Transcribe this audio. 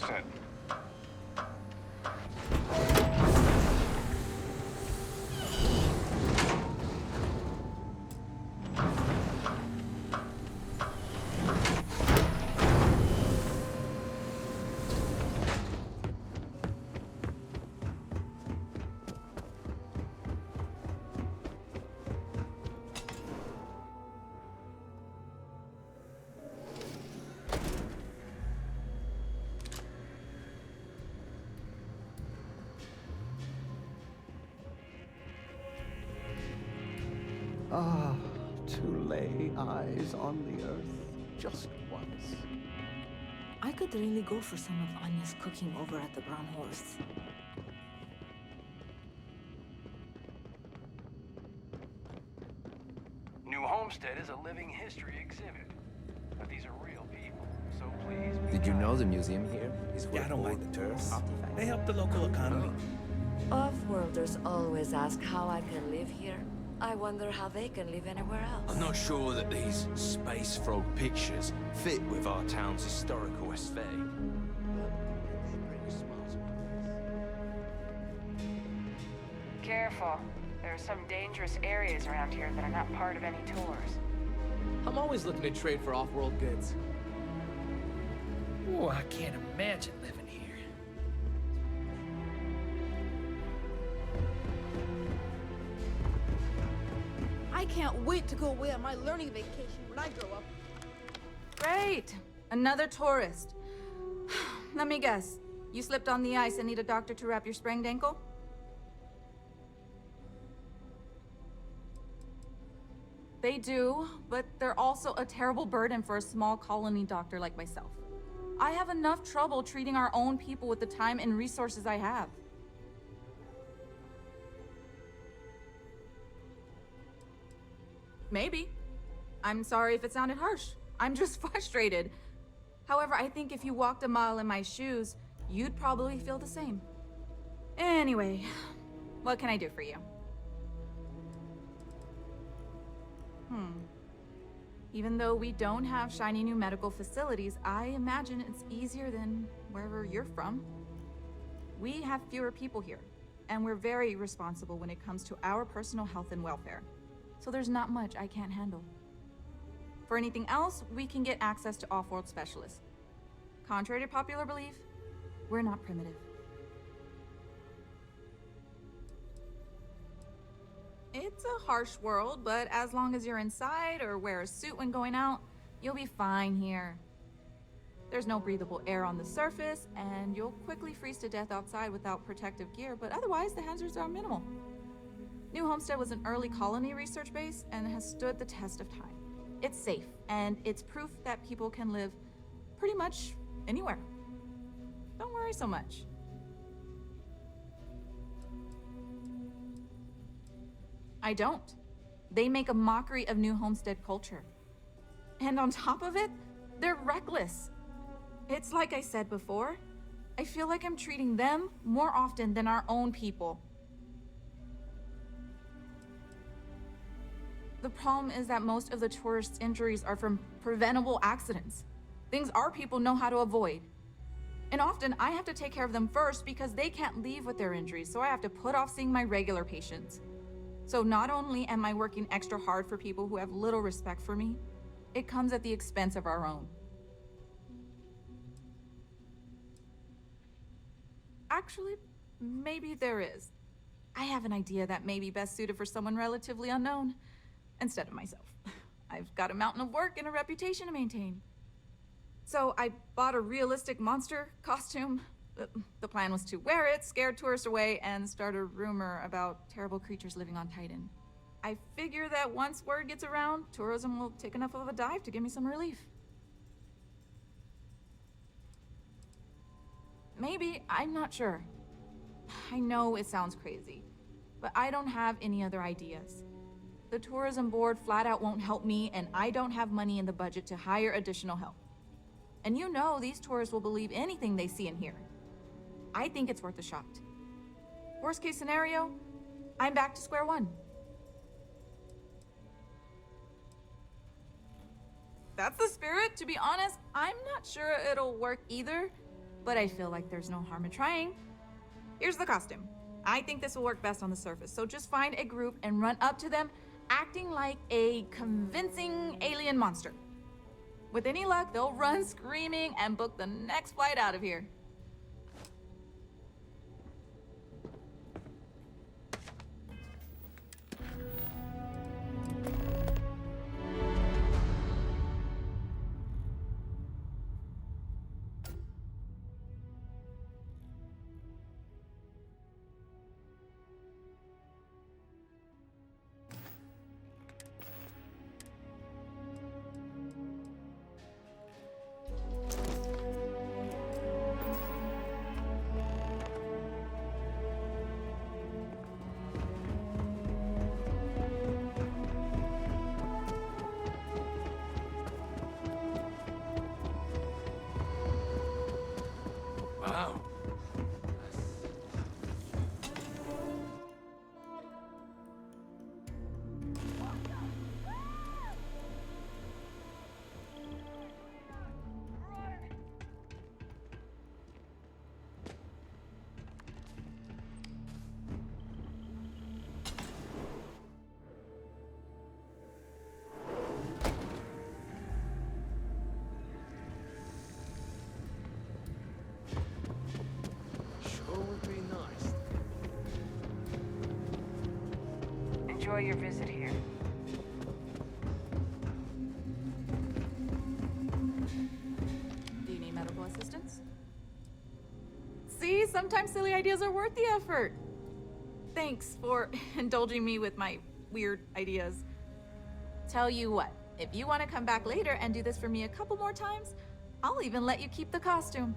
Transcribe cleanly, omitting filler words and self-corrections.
Homestead. Ah, to lay eyes on the earth just once. I could really go for some of Anya's cooking over at the Brown Horse. New Homestead is a living history exhibit. But these are real people, so please be Did you know kind. the museum here is Yeah, I don't where mind the old tourists. artifacts- They help the local economy. Off-worlders always ask how I can live here. I wonder how they can live anywhere else. I'm not sure that these space frog pictures fit with our town's historical aesthetic. Careful. There are some dangerous areas around here that are not part of any tours. I'm always looking to trade for off-world goods. Oh, I can't imagine living here. I can't wait to go away on my learning vacation when I grow up. Great! Another tourist. Let me guess. You slipped on the ice and need a doctor to wrap your sprained ankle? They do, but they're also a terrible burden for a small colony doctor like myself. I have enough trouble treating our own people with the time and resources I have. Maybe. I'm sorry if it sounded harsh. I'm just frustrated. However, I think if you walked a mile in my shoes, you'd probably feel the same. Anyway, what can I do for you? Even though we don't have shiny new medical facilities, I imagine it's easier than wherever you're from. We have fewer people here, and we're very responsible when it comes to our personal health and welfare. So there's not much I can't handle. For anything else, we can get access to off-world specialists. Contrary to popular belief, we're not primitive. It's a harsh world, but as long as you're inside or wear a suit when going out, you'll be fine here. There's no breathable air on the surface, and you'll quickly freeze to death outside without protective gear, but otherwise the hazards are minimal. New Homestead was an early colony research base and has stood the test of time. It's safe, and it's proof that people can live pretty much anywhere. Don't worry so much. I don't. They make a mockery of New Homestead culture. And on top of it, they're reckless. It's like I said before, I feel like I'm treating them more often than our own people. The problem is that most of the tourists' injuries are from preventable accidents, things our people know how to avoid. And often I have to take care of them first because they can't leave with their injuries, so I have to put off seeing my regular patients. So not only am I working extra hard for people who have little respect for me, it comes at the expense of our own. Actually, maybe there is. I have an idea that may be best suited for someone relatively unknown, instead of myself. I've got a mountain of work and a reputation to maintain. So I bought a realistic monster costume. The plan was to wear it, scare tourists away, and start a rumor about terrible creatures living on Titan. I figure that once word gets around, tourism will take enough of a dive to give me some relief. Maybe, I'm not sure. I know it sounds crazy, but I don't have any other ideas. The tourism board flat out won't help me, and I don't have money in the budget to hire additional help. And you know these tourists will believe anything they see and hear. I think it's worth a shot. Worst case scenario, I'm back to square one. That's the spirit. To be honest, I'm not sure it'll work either. but I feel like there's no harm in trying. Here's the costume. I think this will work best on the surface, so just find a group and run up to them, acting like a convincing alien monster. With any luck, they'll run screaming and book the next flight out of here. Wow. Sure would be nice. Enjoy your visit here. Do you need medical assistance? See, sometimes silly ideas are worth the effort. Thanks for indulging me with my weird ideas. Tell you what, if you want to come back later and do this for me a couple more times, I'll even let you keep the costume.